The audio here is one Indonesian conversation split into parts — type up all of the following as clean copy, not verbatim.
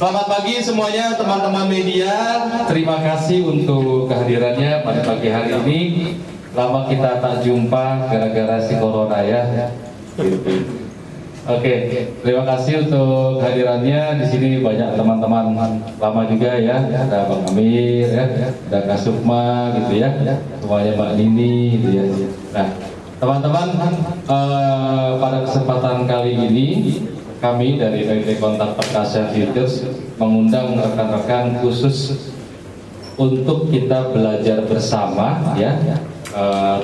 Selamat pagi semuanya teman-teman media. Terima kasih untuk kehadirannya pada pagi hari ini. Lama kita tak jumpa gara-gara si corona ya. Oke, terima kasih untuk kehadirannya. Di sini banyak teman-teman lama juga ya. Ada Bang Amir ya, ada Kak Sukma gitu ya. Semuanya Mbak Nini gitu ya. Nah, teman-teman pada kesempatan kali ini kami dari PT Kontak Perkasa Futures mengundang rekan-rekan khusus untuk kita belajar bersama ya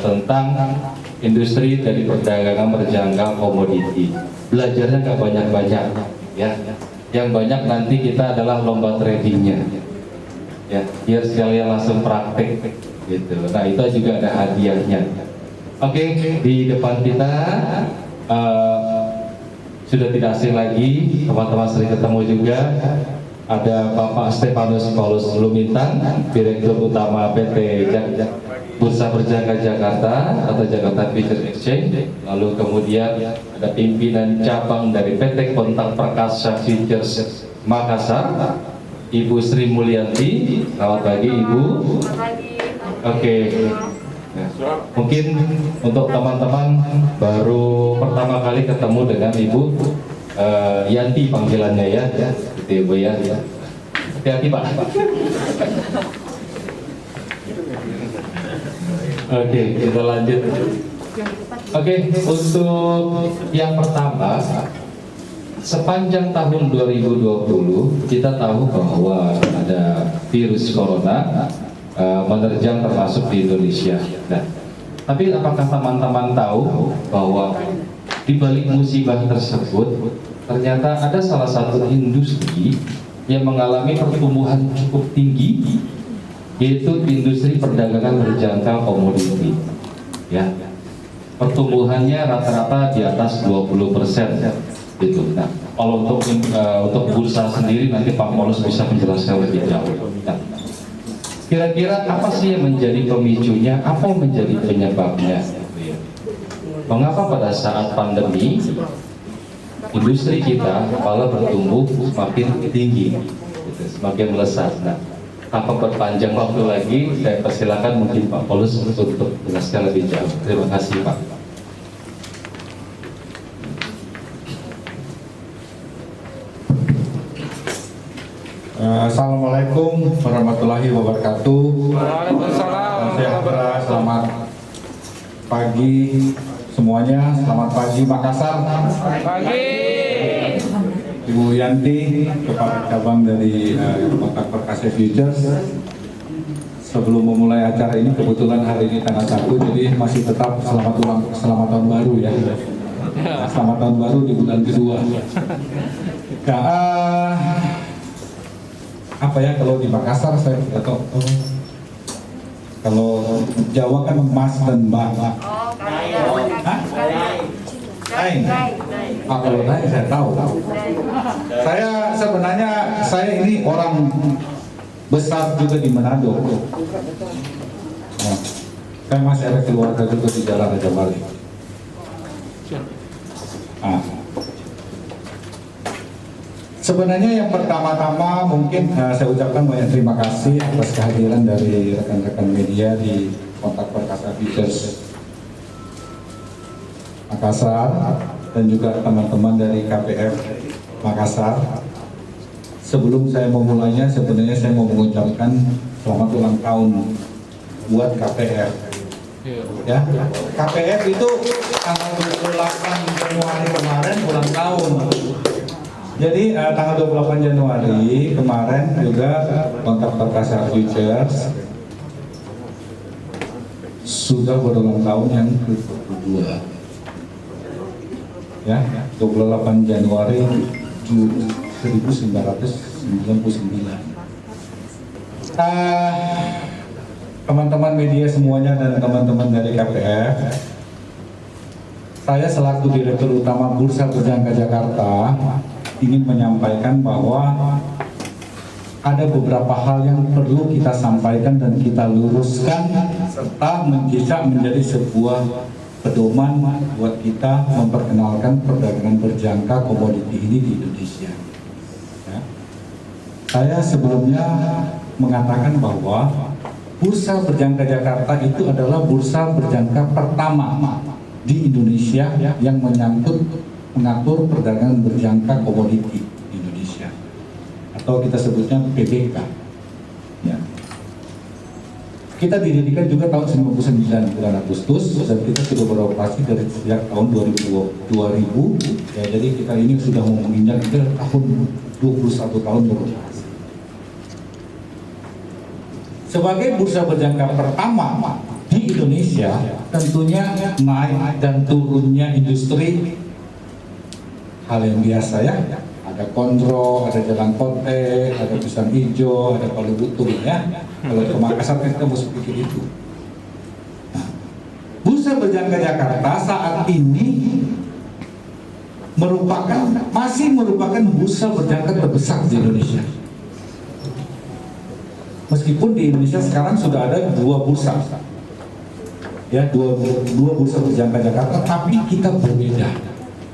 tentang industri dari perdagangan berjangka komoditi. Belajarnya nggak banyak-banyak ya. Yang banyak nanti kita adalah lomba tradingnya ya, biar sekalian langsung praktek gitu. Nah itu juga ada hadiahnya. Oke, di depan kita sudah tidak asing lagi, teman-teman sering ketemu juga. Ada Bapak Stefanus Paulus Lumintan, Direktur Utama PT Bursa Berjangka Jakarta atau Jakarta Futures Exchange. Lalu kemudian ada pimpinan cabang dari PT Kontak Perkasa Futures Makassar, Ibu Sri Mulyanti. Selamat pagi Ibu. Oke. Nah, mungkin untuk teman-teman baru pertama kali ketemu dengan Ibu Yanti panggilannya ya, gitu Ibu ya. Hati-hati Pak. Oke, kita lanjut. Oke, untuk yang pertama, sepanjang tahun 2020 kita tahu bahwa ada virus corona menerjang termasuk di Indonesia. Nah, tapi apakah teman-teman tahu bahwa di balik musibah tersebut ternyata ada salah satu industri yang mengalami pertumbuhan cukup tinggi, yaitu industri perdagangan berjangka komoditi. Ya, pertumbuhannya rata-rata di atas 20%. Gitu. Nah, kalau untuk bursa sendiri nanti Pak Paulus bisa menjelaskan lebih jauh. Nah, kira-kira apa sih yang menjadi pemicunya? Apa yang menjadi penyebabnya? Mengapa pada saat pandemi industri kita malah bertumbuh semakin tinggi, gitu, semakin melesat? Nah, tanpa berpanjang waktu lagi, saya persilakan mungkin Pak Paulus untuk menjelaskan lebih jauh. Terima kasih Pak. Assalamualaikum warahmatullahi wabarakatuh. Waalaikumsalam. Selamat pagi semuanya. Selamat pagi Makassar. Pagi. Ibu Yanti, Kepala Cabang dari Kontak Perkasa Futures. Sebelum memulai acara ini, kebetulan hari ini tanggal 1, jadi masih tetap selamat tahun baru ya. Selamat tahun baru di bulan kedua. Ya, apa ya, kalau di Makassar saya tidak tahu. Kalau Jawa kan emas dan bak. Kalau naik saya tahu. Saya sebenarnya ini orang besar juga di Manado. Saya masih ada keluarga juga di Jalan Raja Bali. Sebenarnya yang pertama-tama mungkin saya ucapkan banyak terima kasih atas kehadiran dari rekan-rekan media di Kontak Perkasa Futures Makassar dan juga teman-teman dari KPF Makassar. Sebelum saya memulainya, sebenarnya saya mau mengucapkan selamat ulang tahun buat KPF. Ya, KPF itu tanggal 28 Januari kemarin ulang tahun. Jadi tanggal 28 Januari kemarin juga Kontak Perkasa Futures sudah berulang tahun yang ke-22. Ya, 28 Januari 1999. Teman-teman media semuanya dan teman-teman dari KPF, saya selaku Direktur Utama Bursa Berjangka Jakarta ingin menyampaikan bahwa ada beberapa hal yang perlu kita sampaikan dan kita luruskan serta bisa menjadi sebuah pedoman buat kita memperkenalkan perdagangan berjangka komoditi ini di Indonesia. Ya. Saya sebelumnya mengatakan bahwa Bursa Berjangka Jakarta itu adalah bursa berjangka pertama di Indonesia yang mengatur perdagangan berjangka komoditi di Indonesia, atau kita sebutnya PBK. Ya. Kita didirikan juga tahun 99 bulan Agustus, dan kita sudah beroperasi dari sejak tahun 2000. Ya, jadi kita ini sudah menginjak ke tahun 21 tahun beroperasi. Sebagai bursa berjangka pertama di Indonesia, tentunya naik dan turunnya industri hal yang biasa ya. Ada Kondro, ada Jalan Kote, ada Pisang Hijau, ada Palu Butung ya. Kalau ke Makassar kita mesti pikir itu. Nah, bursa berjangka Jakarta saat ini masih merupakan bursa berjangka terbesar di Indonesia. Meskipun di Indonesia sekarang sudah ada 2 bursa, ya dua bursa berjangka Jakarta, tapi kita berbeda.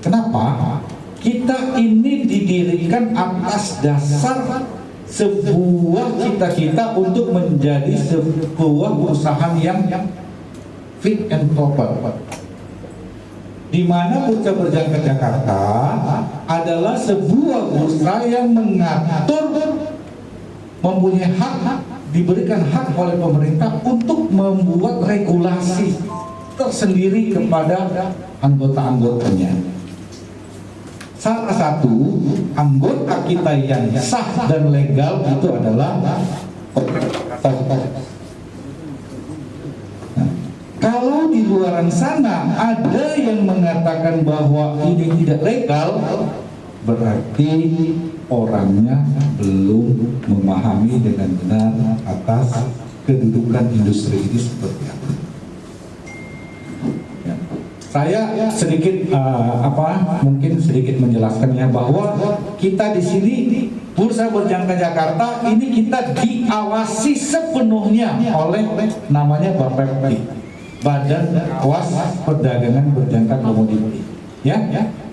Kenapa? Kita ini didirikan atas dasar sebuah cita-cita untuk menjadi sebuah perusahaan yang fit and proper. Di mana bursa berjangka Jakarta adalah sebuah bursa yang mempunyai hak, diberikan hak oleh pemerintah untuk membuat regulasi tersendiri kepada anggota-anggotanya. Salah satu anggota kita yang sah dan legal itu adalah kalau di luar sana ada yang mengatakan bahwa ini tidak legal, berarti orangnya belum memahami dengan benar atas kedudukan industri ini seperti apa. Ya. Saya sedikit mungkin sedikit menjelaskannya bahwa kita di sini Bursa Berjangka Jakarta ini kita diawasi sepenuhnya oleh namanya BAPEPTI, Badan Awas Perdagangan Berjangka Komoditi. Ya,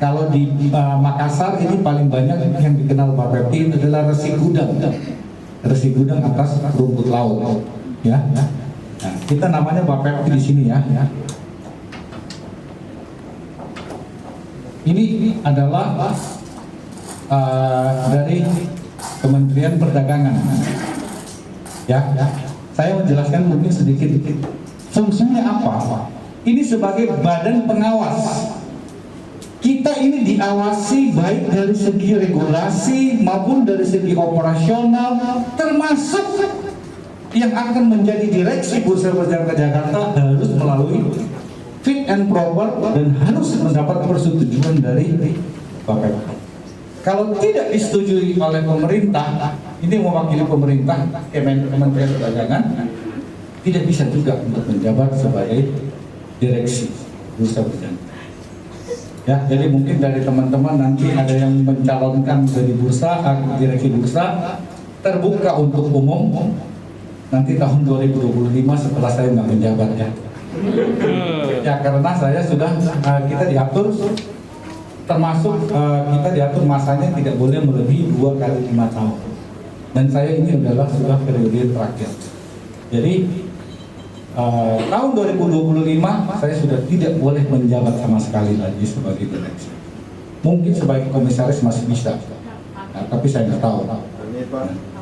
kalau di Makassar ini paling banyak yang dikenal BAPEPTI adalah resi gudang atas rumput laut. Ya, nah, kita namanya BAPEPTI di sini ya. Ini adalah dari Kementerian Perdagangan. Ya, saya menjelaskan mungkin sedikit. Fungsinya apa? Ini sebagai badan pengawas. Kita ini diawasi baik dari segi regulasi maupun dari segi operasional, termasuk yang akan menjadi direksi Bursa Berjangka Jakarta harus melalui fit and proper dan harus mendapat persetujuan dari BAPEPTI. Kalau tidak disetujui oleh pemerintah, ini mewakili pemerintah, Kementerian Perdagangan, tidak bisa juga untuk menjabat sebagai direksi Bursa Berjangka. Ya, jadi mungkin dari teman-teman nanti ada yang mencalonkan dari bursa, direksi bursa terbuka untuk umum nanti tahun 2025 setelah saya nggak menjabat ya. Ya karena saya sudah kita diatur termasuk kita diatur masanya tidak boleh melebihi 2 kali 5 tahun. Dan saya ini adalah sudah periode terakhir. Jadi tahun 2025 saya sudah tidak boleh menjabat sama sekali lagi sebagai direksi. Mungkin sebagai komisaris masih bisa, nah, tapi saya nggak tahu. Nah,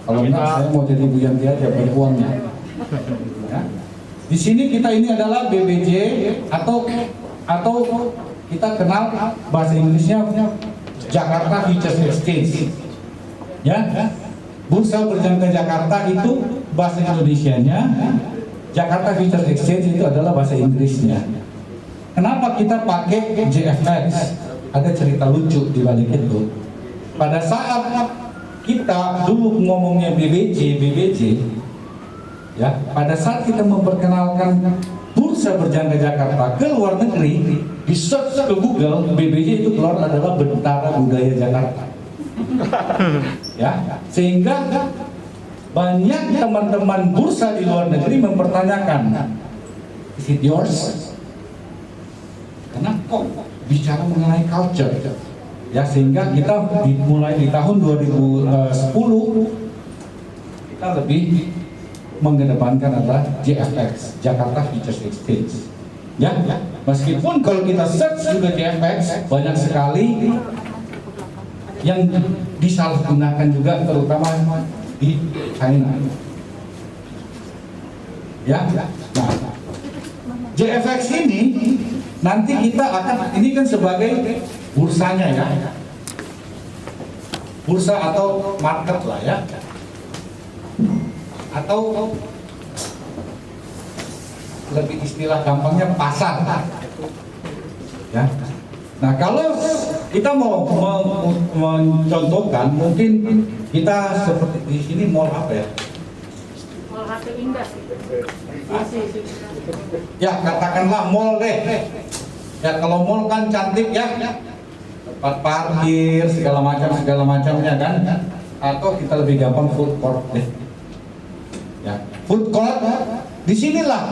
kalau enggak saya mau jadi Bu Yanti aja banyak uangnya. Ya. Di sini kita ini adalah BBJ atau kita kenal bahasa Inggrisnya Jakarta Futures Exchange. Ya, Bursa Berjangka Jakarta itu bahasa Indonesianya. Jakarta Futures Exchange itu adalah bahasa Inggrisnya. Kenapa kita pakai JFX? Ada cerita lucu di balik itu. Pada saat kita dulu ngomongnya BBJ, ya, pada saat kita memperkenalkan Bursa Berjangka Jakarta ke luar negeri, di search ke Google, BBJ itu keluar adalah Bentara Budaya Jakarta. Ya, sehingga banyak teman-teman bursa di luar negeri mempertanyakan, is it yours? Karena kok bicara mengenai culture, ya sehingga kita dimulai di tahun 2010 kita lebih mengedepankan adalah JFX, Jakarta Futures Exchange. Ya, meskipun kalau kita search juga JFX banyak sekali yang disalahgunakan juga, terutama di China. Ya, nah JFX ini nanti kita akan, ini kan sebagai bursanya ya, bursa atau market lah ya, atau lebih istilah gampangnya pasar ya. Nah kalau kita mau mencontohkan, mungkin kita seperti di sini mall apa ya? Mall HP Indah. Ya katakanlah mall deh. Ya kalau mall kan cantik ya, tempat parkir segala macamnya kan. Atau kita lebih gampang food court deh. Ya food court, disinilah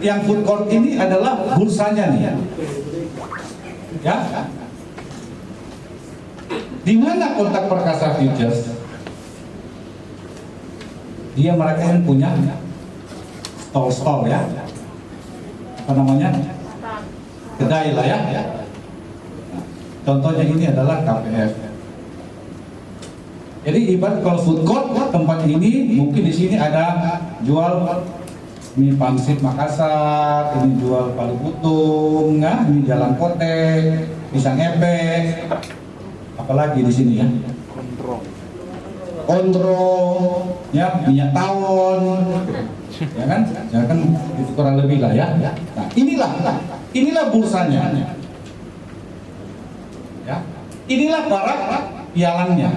yang food court ini adalah bursanya nih. Ya. Di mana Kontak Perkasa Futures? Dia mereka yang punya stall ya, apa namanya, kedai lah ya. Nah, contohnya ini adalah KPF. Jadi ibarat kalau food court tempat ini, mungkin di sini ada jual mie pangsit Makassar, ini jual palu butung, nah, ini jalan kote, pisang ebek, apalagi di sini ya. Ondro, ya minyak tawon, ya kan itu kurang lebih lah ya. Nah inilah bursanya, ya inilah para pialannya,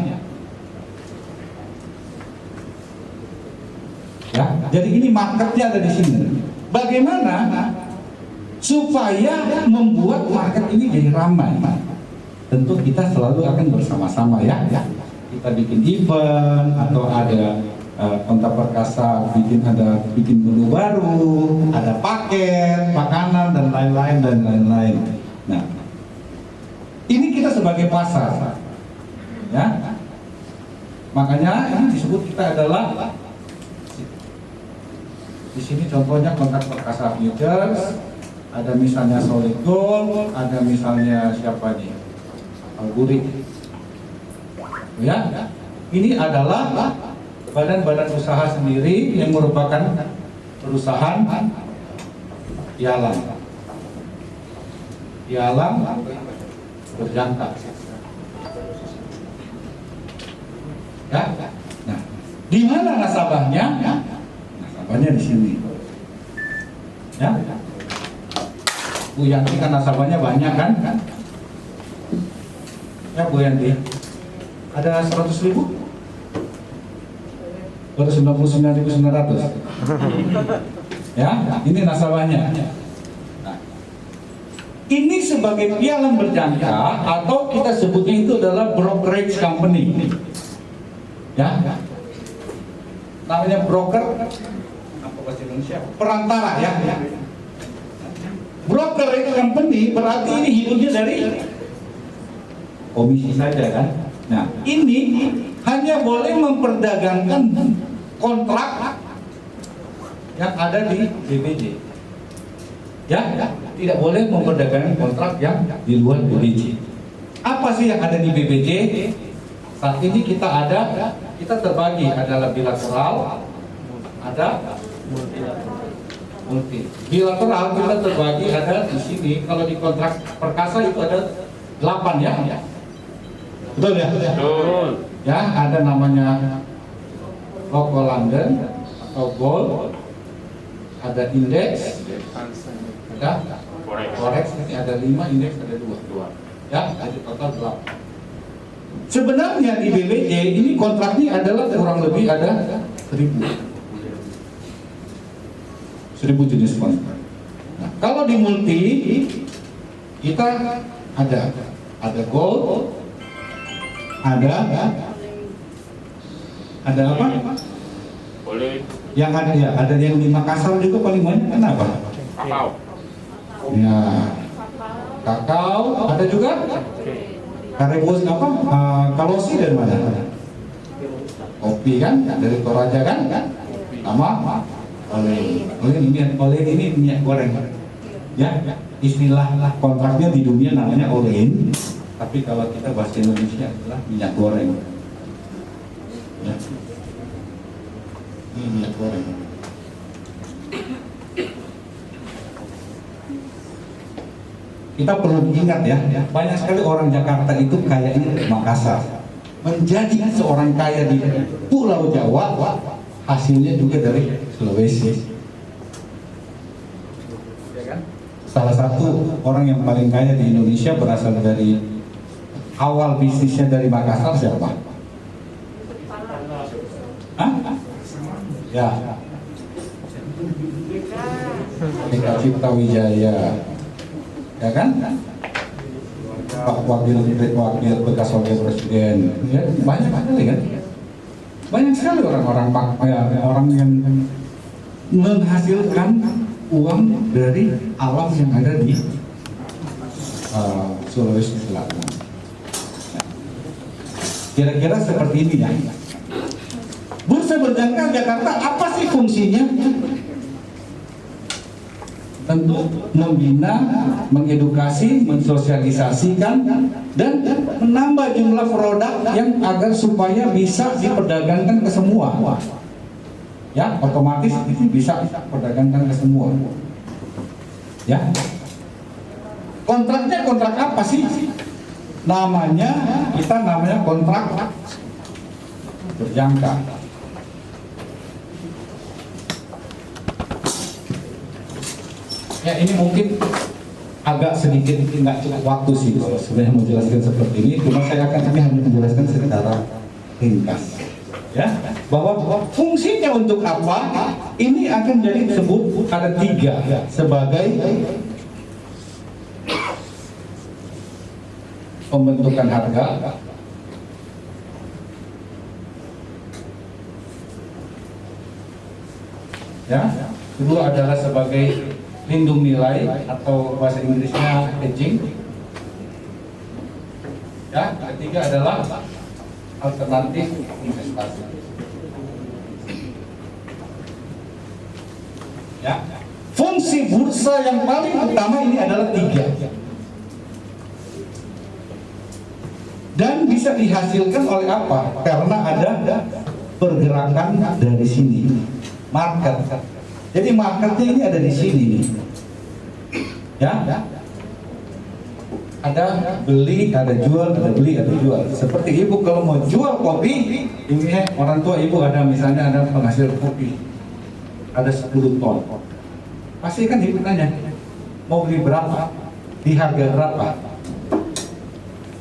ya. Jadi ini marketnya ada di sini. Bagaimana supaya membuat market ini jadi ramai? Tentu kita selalu akan bersama-sama ya. Kita bikin event atau ada Kontak Perkasa bikin menu baru, ada paket makanan dan lain-lain. Nah, ini kita sebagai pasar, ya. Makanya ini disebut kita adalah di sini contohnya Kontak Perkasa Futures, ada misalnya Solid Gold, ada misalnya siapa nih, Alburi. Ya, ini adalah badan-badan usaha sendiri yang merupakan perusahaan pialang berjangka. Ya, nah, di mana nasabahnya? Nasabahnya di sini. Ya, Bu Yanti kan nasabahnya banyak kan? Ya Bu Yanti. Ada 100.000? 299.900. Ya, ini nasabahnya. Nah, ini sebagai pialang berjangka atau kita sebutnya itu adalah brokerage company. Ya, namanya broker, apa bahasa Indonesia? Perantara ya. Brokerage company berarti ini hidupnya dari komisi saja kan. Nah, ini hanya boleh memperdagangkan kontrak yang ada di BBJ. Ya, tidak boleh memperdagangkan kontrak yang di luar BBJ. Apa sih yang ada di BBJ? Saat ini kita terbagi, adalah bilateral, ada multi. Bilateral kita terbagi ada di sini. Kalau di kontrak Perkasa itu ada 8 ya. Betul ya? Betul. Ya, ada namanya Local London atau Gold, ada indeks, ada forex, ini ada 5, indeks ada 2. Ya, jadi total 8. Sebenarnya di BBJ ini kontraknya adalah kurang lebih ada 1000 jenis kontrak. Nah, kalau di multi kita ada gold, ada apa? Boleh. Yang ada ya, ada yang di Makassar juga paling banyak kan apa? Kakao. Ya, kakao, ada juga. Karebus apa? Kalosi dari mana? kopi kan, dari Toraja kan, sama oleh ini minyak goreng. Ya, istilah kontraknya di dunia namanya olein, tapi kalau kita bahasa Indonesia adalah minyak goreng. Ya. Ini minyak goreng. Kita perlu diingat ya, banyak sekali orang Jakarta itu kayaknya Makassar. Menjadi seorang kaya di Pulau Jawa, hasilnya juga dari Sulawesi. Salah satu orang yang paling kaya di Indonesia berasal dari awal bisnisnya dari Makassar siapa? Hah? Ya. Eka Cipta Wijaya. Ya kan? Pak wakil bekas wakil presiden. Ya, banyak sekali kan? Banyak sekali orang-orang orang yang menghasilkan uang dari alam yang ada di Sulawesi Selatan. Kira-kira seperti ini ya. Bursa Berjangka Jakarta apa sih fungsinya? Tentu membina, mengedukasi, mensosialisasikan, dan menambah jumlah produk yang agar supaya bisa diperdagangkan ke semua. Ya, otomatis itu bisa diperdagangkan ke semua. Ya. Kontraknya kontrak apa sih? Namanya kontrak berjangka. Ya, ini mungkin agak sedikit nggak cukup waktu sih kalau sebenarnya mau jelaskan seperti ini. Cuma saya akan hanya menjelaskan secara ringkas. Ya, bahwa fungsinya untuk apa? Ini akan jadi disebut ada 3 sebagai pembentukan harga, ya, kedua adalah sebagai lindung nilai atau bahasa Inggrisnya hedging, ya, ketiga adalah alternatif investasi. Ya, fungsi bursa yang paling utama ini adalah 3 dan bisa dihasilkan oleh apa? Karena ada pergerakan dari sini, market. Jadi marketnya ini ada di sini nih, ya. Ada beli, ada jual, ada beli, ada jual. Seperti ibu kalau mau jual kopi, ini orang tua ibu ada misalnya ada penghasil kopi, ada 10 ton. Pasti kan ibu tanya, mau beli berapa? Di harga berapa?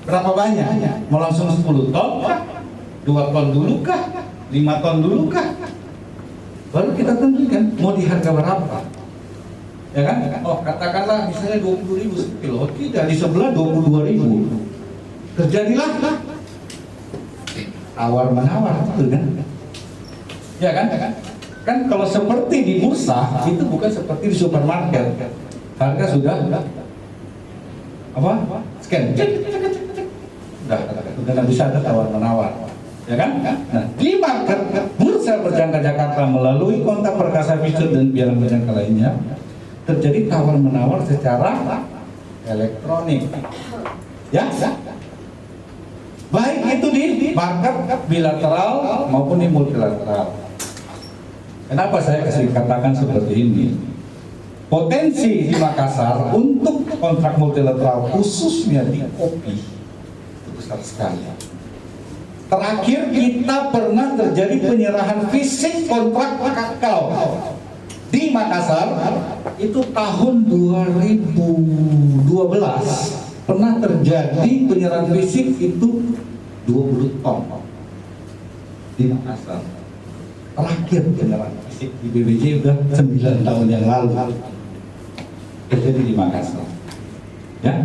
Berapa banyak? Mau langsung 10 ton kah? 2 ton dulu kah? 5 ton dulu kah? Baru kita tentukan mau di harga berapa. Ya kan? Oh, katakanlah misalnya 20.000 sekilo, tidak, di sebelah 22.000. Terjadilah tawar menawar, betul kan? Ya kan? Kan kalau seperti di bursa itu bukan seperti di supermarket. Harga sudah apa? Scan. Sudah nggak bisa ada tawar menawar. Ya kan? Nah, di market Bursa Berjangka Jakarta melalui kontak perkasa future dan piagam berjangka lainnya terjadi tawar menawar secara elektronik. Ya? Baik itu di market bilateral maupun di multilateral. Kenapa saya kasih katakan seperti ini? Potensi di Makassar untuk kontrak multilateral khususnya di kopi itu besar sekali. Terakhir kita pernah terjadi penyerahan fisik kontrak kakao di Makassar itu tahun 2012 pernah terjadi penyerahan fisik itu 20 ton di Makassar. Terakhir penyerahan fisik di BBJ sudah 9 tahun yang lalu terjadi di Makassar. Ya?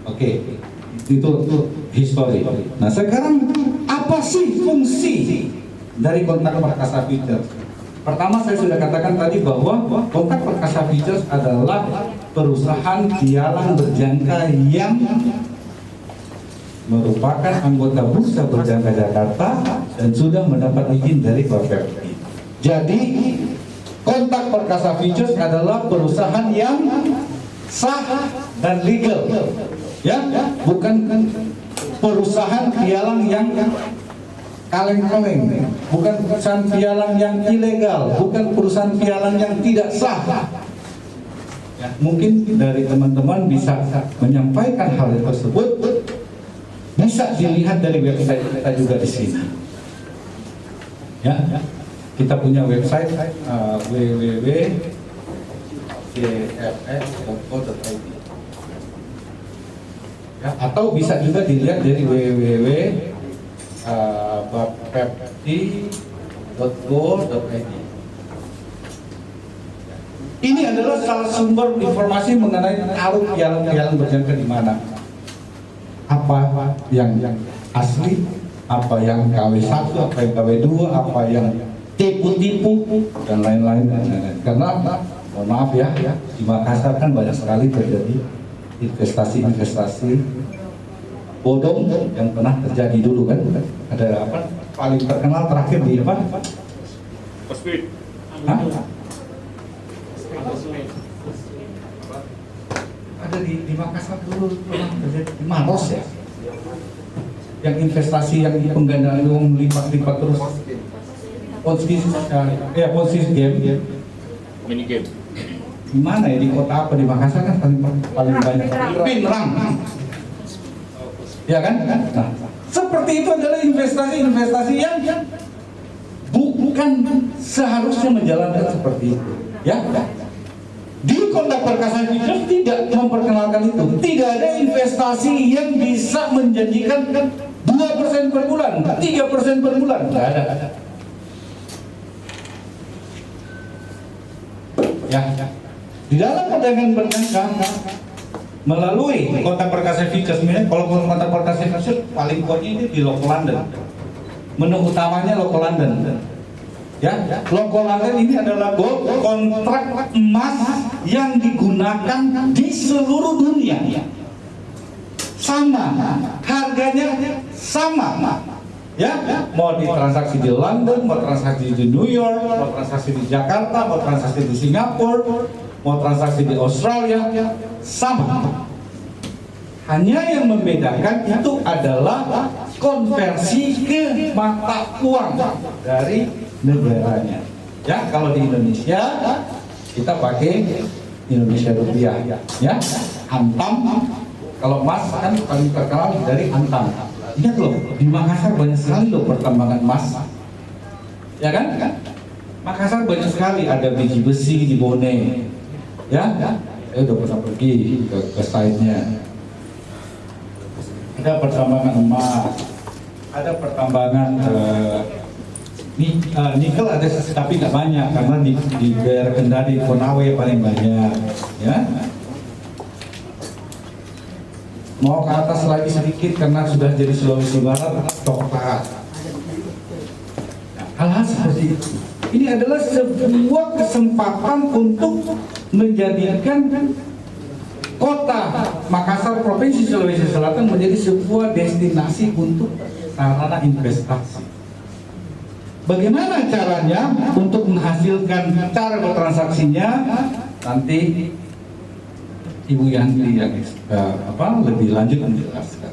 Oke. Itu histori. Nah, sekarang apa sih fungsi dari kontrak perkasa futures? Pertama saya sudah katakan tadi bahwa kontrak perkasa futures adalah perusahaan pialang berjangka yang merupakan anggota Bursa Berjangka Jakarta dan sudah mendapat izin dari Bapepti. Jadi Kontak Perkasa Futures adalah perusahaan yang sah dan legal, ya, bukan perusahaan pialang yang kaleng-kaleng, bukan perusahaan pialang yang ilegal, bukan perusahaan pialang yang tidak sah. Ya, mungkin dari teman-teman bisa menyampaikan hal tersebut, bisa dilihat dari website kita juga di sini. Ya, kita punya website www.cfs.co.id. Ya, atau bisa juga dilihat dari www.bapepti.go.id. Ini adalah salah sumber informasi mengenai taruh pialang-pialang berjangka di mana. Apa yang asli, apa yang KW1, apa yang KW2, apa yang tipu-tipu, dan lain-lain. Karena, mohon maaf ya, di Makassar kan banyak sekali terjadi investasi-investasi bodong yang pernah terjadi dulu kan. Ada apa? Paling terkenal terakhir di apa? Speed. Hah? Ada di Makassar dulu pernah terjadi di Maros ya, yang investasi yang penggandaan uang lipat-lipat terus. Ponzi game. Mini game. Di mana ya, di kota apa di Makassar kan paling banyak. Pinrang. Ya kan? Nah, seperti itu adalah investasi yang bukan seharusnya menjalankan seperti itu. Ya. Di Kontak Perkasa Futures tidak memperkenalkan itu. Tidak ada investasi yang bisa menjanjikan 2% per bulan, 3% per bulan. Tidak ada. Ya. Di dalam perdagangan berjangka melalui Kontak Perkasa Futures, kalau Kontak Perkasa Futures paling kuatnya ini di local London. Menu utamanya local London. Ya, local London ini adalah gold kontrak emas yang digunakan di seluruh dunia. Sama, harganya sama. Ya, mau ditransaksi di London, mau transaksi di New York, mau transaksi di Jakarta, mau transaksi di Singapura, mau transaksi di Australia, sama. Hanya yang membedakan itu adalah konversi ke mata uang dari negaranya. Ya, kalau di Indonesia kita pakai Indonesia rupiah, ya. Antam, kalau emas kan paling terkenal dari Antam. Ingat loh, di Makassar banyak sekali loh pertambangan emas, ya kan? Makassar banyak sekali, ada biji besi di Bone, ya. Saya udah pernah pergi ke site-nya. Ada pertambangan emas, ada pertambangan nikel ada, tapi nggak banyak karena di daerah Kendari, Konawe paling banyak, ya. Mau ke atas lagi sedikit karena sudah jadi Sulawesi Barat, coklat. Hal-hal seperti itu. Ini adalah sebuah kesempatan untuk menjadikan kota Makassar, Provinsi Sulawesi Selatan menjadi sebuah destinasi untuk sarana investasi. Bagaimana caranya untuk menghasilkan cara bertransaksinya? Nanti Ibu Yanti yang lebih lanjut menjelaskan.